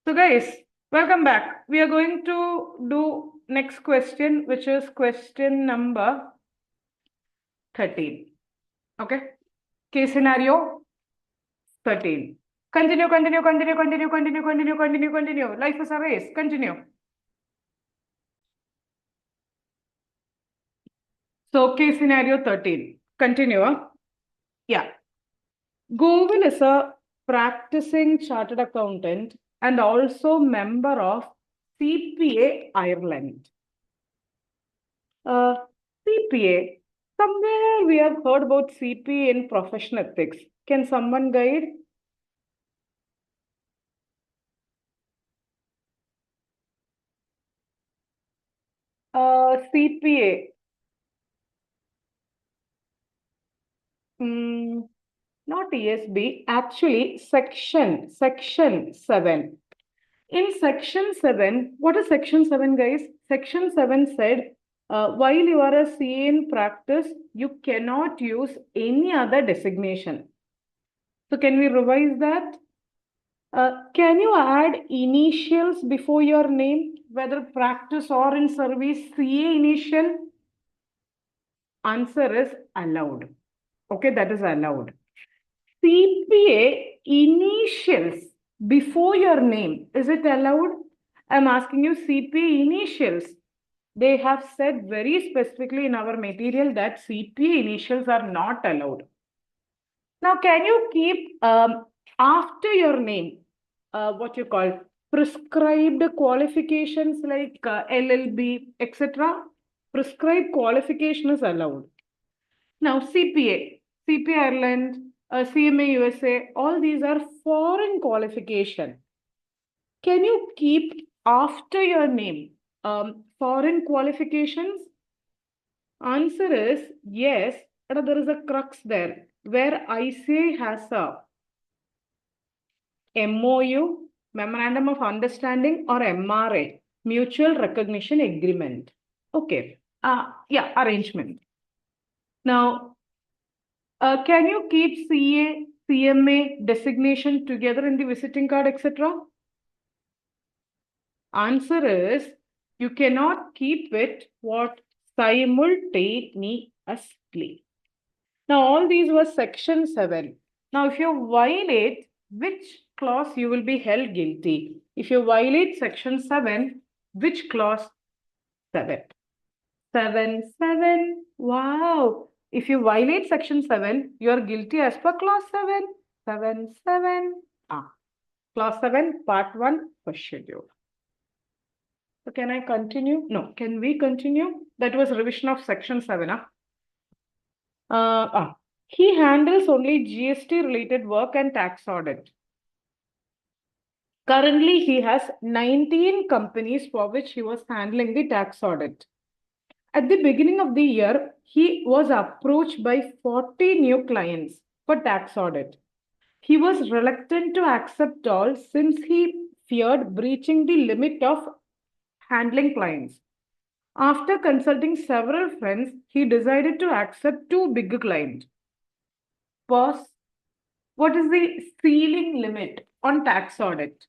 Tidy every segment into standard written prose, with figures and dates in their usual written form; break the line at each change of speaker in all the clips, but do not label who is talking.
So guys, welcome back. We are going to do next question, which is question number 13. Okay. Case scenario 13. Continue. Life is a race. Continue. So case scenario 13. Continue. Yeah. Govil is a practicing chartered accountant and also member of CPA Ireland. CPA. Somewhere we have heard about CPA in professional ethics. Can someone guide? CPA. Not ESB. Actually, section 7. In section 7, what is section 7, guys? Section 7 said, while you are a CA in practice, you cannot use any other designation. So can we revise that? Can you add initials before your name, whether practice or in service, CA initial? Answer is allowed. Okay, that is allowed. CPA initials before your name, is it allowed? I'm asking you CPA initials. They have said very specifically in our material that CPA initials are not allowed. Now, can you keep after your name, what you call prescribed qualifications like LLB, etc.? Prescribed qualification is allowed. Now, CPA Ireland, CMA USA, all these are foreign qualification. Can you keep after your name foreign qualifications? Answer is yes, but there is a crux there where ICAI has a MOU, Memorandum of Understanding, or MRA, Mutual Recognition Agreement. Okay, yeah, arrangement. Now, can you keep CA, CMA designation together in the visiting card, etc.? Answer is you cannot keep it what simultaneously. Now, all these were section 7. Now, if you violate which clause, you will be held guilty. If you violate section 7, which clause? 7. 7. Wow. If you violate section 7, you are guilty as per clause 7. 7. Clause 7, part 1, first schedule. So can I continue? No. Can we continue? That was revision of section 7. He handles only GST related work and tax audit. Currently, he has 19 companies for which he was handling the tax audit. At the beginning of the year, he was approached by 40 new clients for tax audit. He was reluctant to accept all since he feared breaching the limit of handling clients. After consulting several friends, he decided to accept 2 big clients. Pause. What is the ceiling limit on tax audit?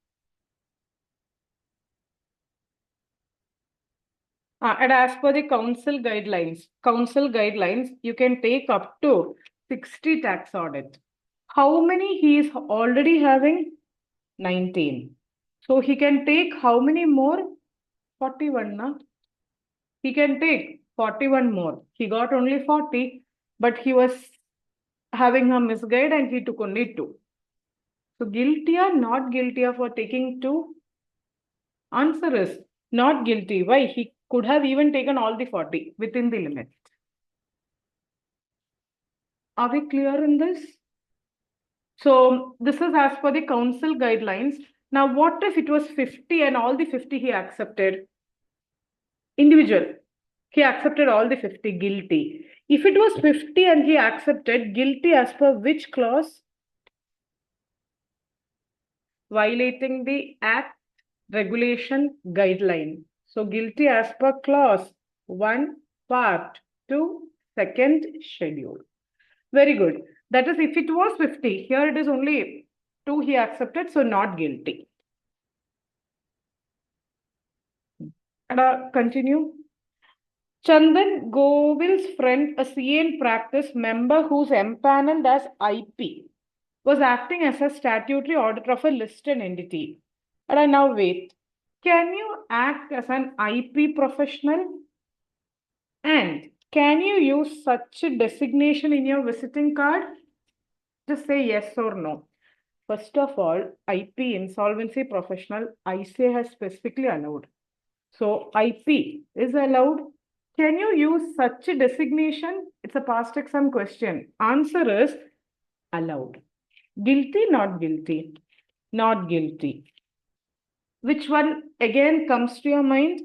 And as per the council guidelines, you can take up to 60 tax audit. How many he is already having? 19. So he can take how many more? 41, na? He can take 41 more. He got only 40, but he was having a misguide and he took only 2. So guilty or not guilty for taking 2? Answer is not guilty. Why? He could have even taken all the 40 within the limit. Are we clear in this? So this is as per the council guidelines. Now, what if it was 50 and all the 50 he accepted? Individual. He accepted all the 50, guilty. If it was 50 and he accepted, guilty as per which clause? Violating the Act, regulation, guideline. So guilty as per clause 1, part 2, second schedule. Very good. That is, if it was 50, here it is only 2 he accepted, so not guilty. Continue. Chandan, Govil's friend, a CA in practice member who's empaneled as IP, was acting as a statutory auditor of a listed entity. Now wait. Can you act as an IP professional? And can you use such a designation in your visiting card? Just say yes or no. First of all, IP, insolvency professional, ICAI has specifically allowed. So IP is allowed. Can you use such a designation? It's a past exam question. Answer is allowed. Guilty, not guilty. Not guilty. Which one again comes to your mind?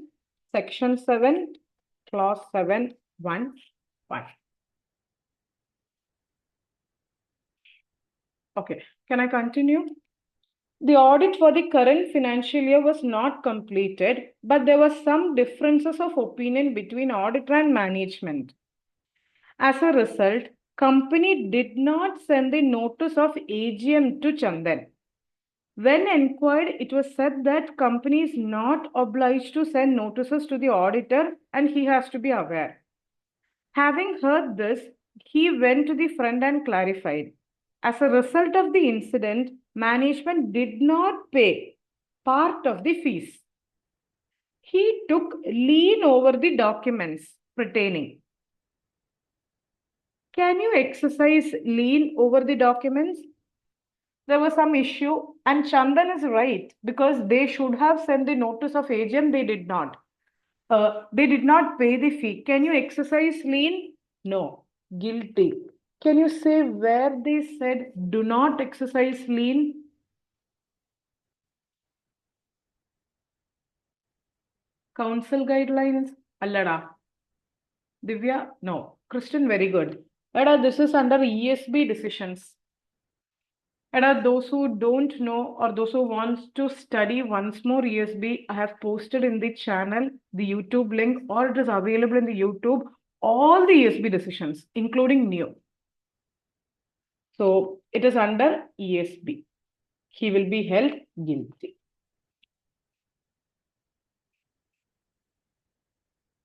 Section 7, clause 7, 1, 1. Okay, can I continue? The audit for the current financial year was not completed, but there were some differences of opinion between auditor and management. As a result, company did not send the notice of AGM to Chandan. When inquired, it was said that company is not obliged to send notices to the auditor and he has to be aware. Having heard this, he went to the friend and clarified. As a result of the incident, management did not pay part of the fees. He took lien over the documents pertaining. Can you exercise lien over the documents? There was some issue, and Chandan is right because they should have sent the notice of AGM. They did not. They did not pay the fee. Can you exercise lien? No. Guilty. Can you say where they said do not exercise lien? Council guidelines? Allada. Divya? No. Christian, very good. This is under ESB decisions. Those who don't know or those who want to study once more ESB, I have posted in the channel the YouTube link, or it is available in the YouTube, all the ESB decisions, including new. So it is under ESB. He will be held guilty.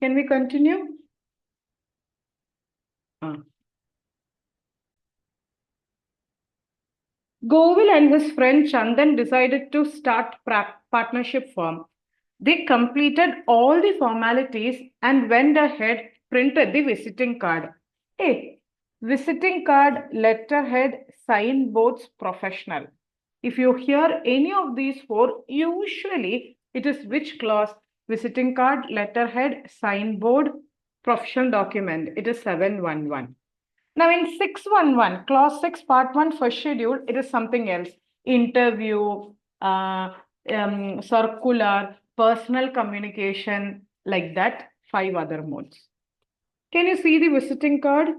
Can we continue? Govil and his friend Chandan decided to start partnership firm. They completed all the formalities and went ahead, printed the visiting card. Hey, visiting card, letterhead, signboards, professional. If you hear any of these four, usually it is which clause? Visiting card, letterhead, signboard, professional document. It is 711. Now in 611, clause 6, part 1, first schedule, it is something else. Interview, circular, personal communication, like that, 5 other modes. Can you see the visiting card?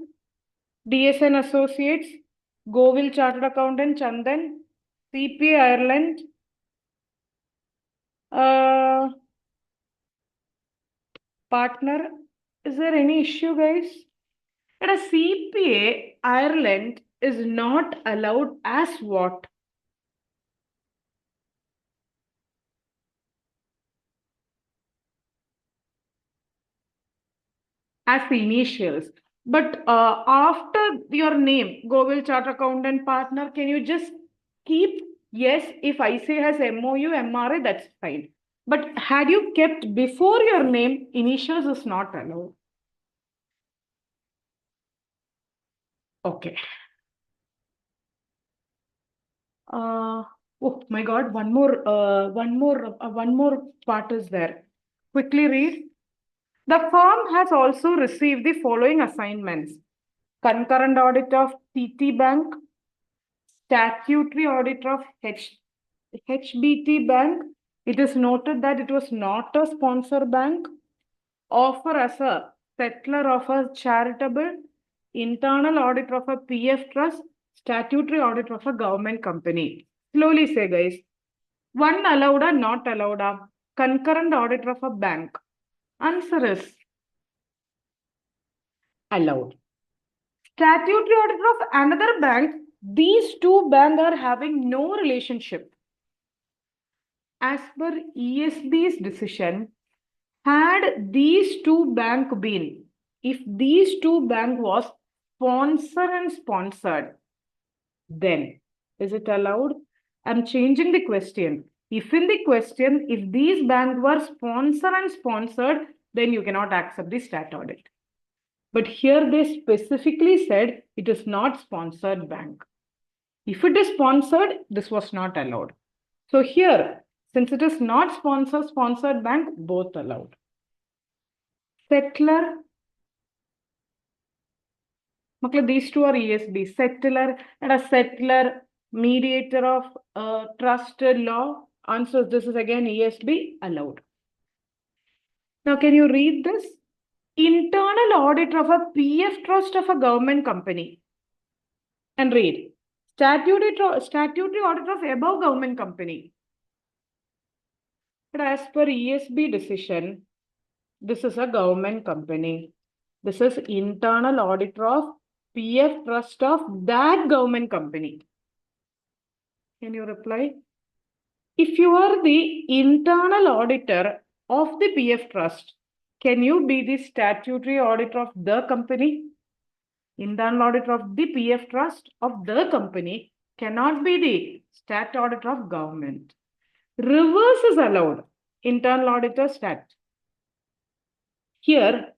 DSN Associates, Govil Chartered Accountant, Chandan, CPA Ireland, partner. Is there any issue, guys? But a CPA Ireland is not allowed as what? As the initials. But after your name, Govil Chartered Accountant Partner, can you just keep yes? If I say has MOU, MRA, that's fine. But had you kept before your name, initials is not allowed. Okay. Oh my God, one more part is there. Quickly read. The firm has also received the following assignments: concurrent audit of TT Bank, statutory audit of HBT Bank. It is noted that it was not a sponsor bank. Offer as a settler of a charitable, internal audit of a PF trust, statutory audit of a government company. Slowly say, guys. One allowed or not allowed? Concurrent audit of a bank. Answer is allowed. Statutory auditor of another bank, these two banks are having no relationship. As per ESB's decision, Had these two bank been, if these two bank was sponsor and sponsored, then is it allowed? I'm changing the question. If in the question, if these banks were sponsor and sponsored, then you cannot accept the stat audit. But here they specifically said it is not sponsored bank. If it is sponsored, this was not allowed. So here, since it is not sponsored bank, both allowed. Settler. These two are ESB. Settler and a settler, mediator of trusted law. Answer, this is again ESB, allowed. Now, can you read this? Internal audit of a PF trust of a government company. And read. Statutory audit of above government company. But as per ESB decision, this is a government company. This is internal auditor of PF trust of that government company. Can you reply? If you are the internal auditor of the PF trust, can you be the statutory auditor of the company? Internal auditor of the PF trust of the company cannot be the stat auditor of government. Reverse is allowed. Internal auditor stat. Here,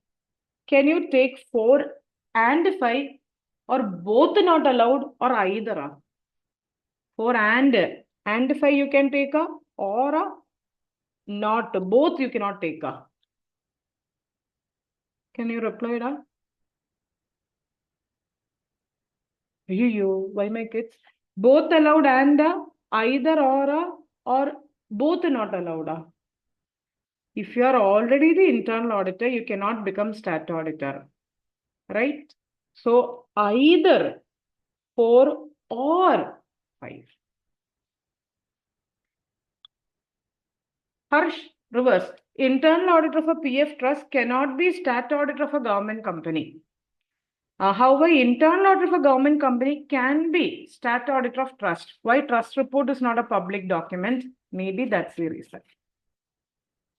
can you take 4 and 5 or both not allowed or either? 4 and 5 you can take a or a not. Both you cannot take a. Can you reply that? Why my kids? Both allowed and either or both not allowed. If you are already the internal auditor, you cannot become stat auditor, right? So either 4 or 5. Harsh, reverse. Internal auditor of a PF trust cannot be stat auditor of a government company. However, internal auditor of a government company can be stat auditor of trust. Why trust report is not a public document? Maybe that's the reason.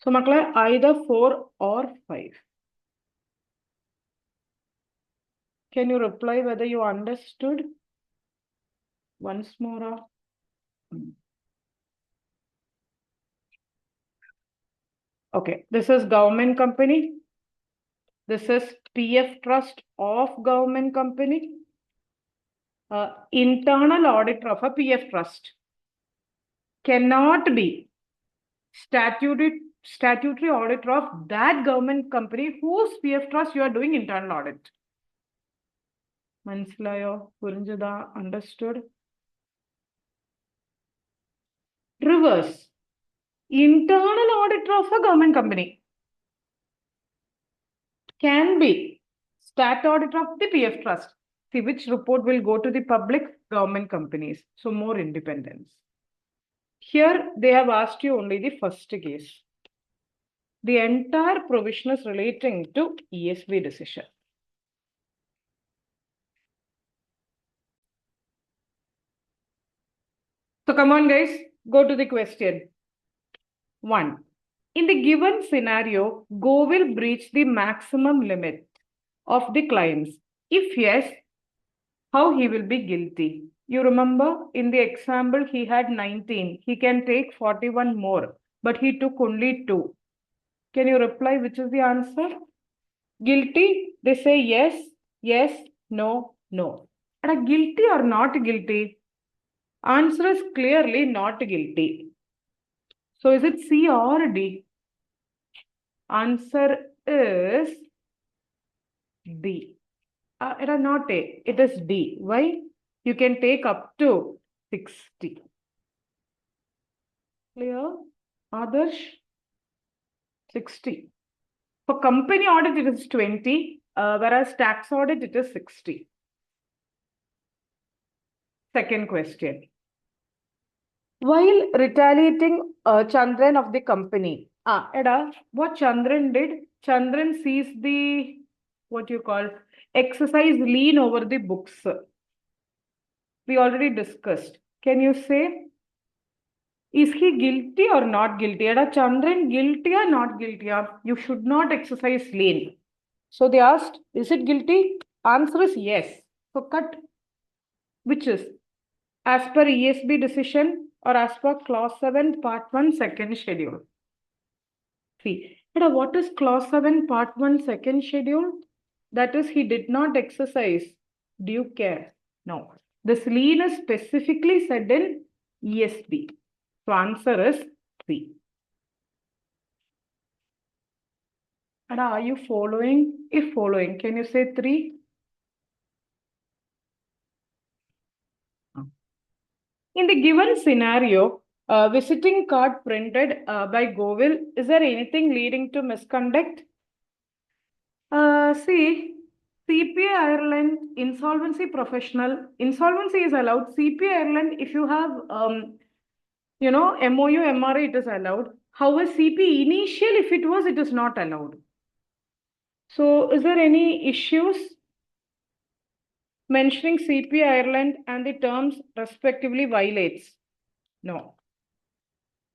So, makla, either 4 or 5. Can you reply whether you understood? Once more. Okay, this is government company. This is PF trust of government company. Internal auditor of a PF trust cannot be statutory auditor of that government company whose PF trust you are doing internal audit. Mansilayo, Purinjada, understood? Reverse. Internal auditor of a government company can be stat auditor of the PF trust. See which report will go to the public government companies. So more independence. Here they have asked you only the first case. The entire provision is relating to ESB decision. So come on guys, go to the question. 1. In the given scenario, Go will breach the maximum limit of the claims. If yes, how he will be guilty? You remember in the example, he had 19. He can take 41 more, but he took only 2. Can you reply which is the answer? Guilty? They say yes, yes, no, no. And guilty or not guilty? Answer is clearly not guilty. So is it C or D? Answer is D. It is not A, it is D. Why? You can take up to 60. Clear? Others? 60. For company audit, it is 20, whereas tax audit, it is 60. Second question. While retaliating Chandran of the company, what Chandran did, Chandran sees the, what you call, exercise lien over the books. We already discussed. Can you say? Is he guilty or not guilty? Ada Chandran guilty or not guilty? You should not exercise lane. So they asked, is it guilty? Answer is yes. So cut. Which is as per ESB decision or as per clause 7 part 1 second schedule. See, what is clause 7 part 1 second schedule? That is, he did not exercise due care. No. This lien is specifically said in ESB. So answer is 3. Are you following? If following, can you say 3? In the given scenario, visiting card printed by Govil, is there anything leading to misconduct? See, CPA Ireland, insolvency professional, insolvency is allowed. CPA Ireland, if you have, MOU, MRA, it is allowed. However, CP initial, if it was, it is not allowed. So, is there any issues? Mentioning CPA Ireland and the terms respectively violates. No.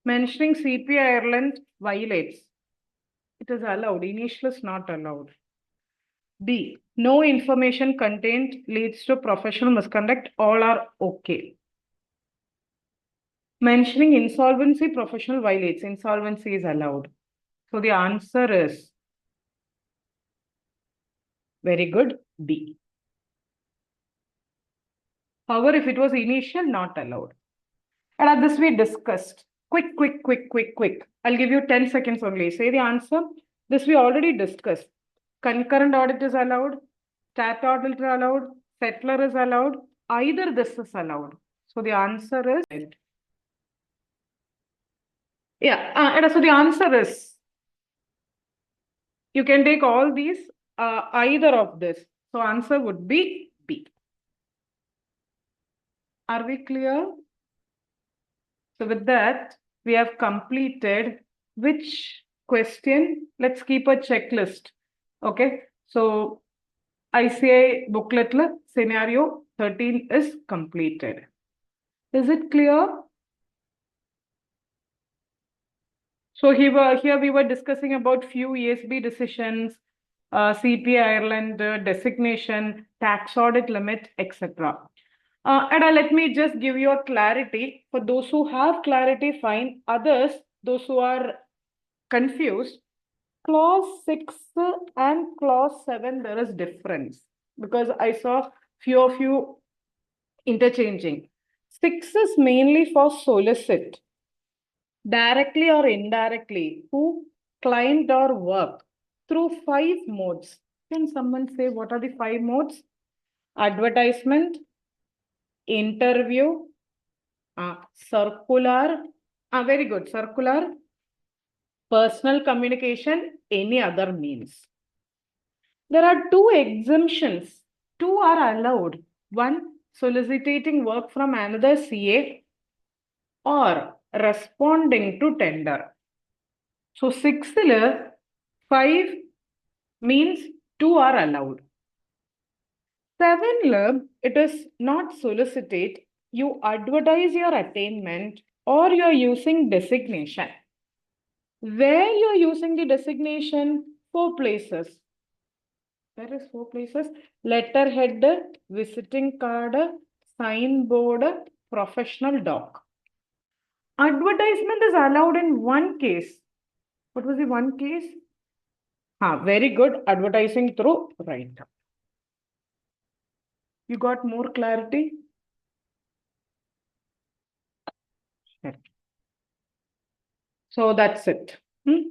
Mentioning CPA Ireland violates. It is allowed. Initial is not allowed. B. No information contained leads to professional misconduct. All are okay. Mentioning insolvency, professional violates. Insolvency is allowed. So the answer is very good. B. However, if it was initial, not allowed. And at this we discussed. Quick. I'll give you 10 seconds only. Say the answer. This we already discussed. Concurrent audit is allowed. Stat audit is allowed. Settler is allowed. Either this is allowed. So the answer is... Yeah, so the answer is... You can take all these, either of this. So answer would be B. Are we clear? So with that, we have completed which question? Let's keep a checklist. Okay. So ICAI booklet scenario 13 is completed. Is it clear? So here we were discussing about few ESB decisions, CPA Ireland designation, tax audit limit, etc. And let me just give you a clarity. For those who have clarity, fine. Others, those who are confused, clause 6 and clause 7, there is difference. Because I saw few of you interchanging. 6 is mainly for solicit. Directly or indirectly, who client or work through 5 modes. Can someone say what are the 5 modes? Advertisement, interview, circular, very good, circular, personal communication, any other means. There are 2 exemptions. 2 are allowed. One, soliciting work from another CA or responding to tender. So 6, 5 means 2 are allowed. 7, it is not solicitate. You advertise your attainment or you're using designation. Where you're using the designation? 4 places. Where is 4 places? Letterhead, visiting card, signboard, professional doc. Advertisement is allowed in 1 case. What was the 1 case? Very good. Advertising through right. You got more clarity? So that's it.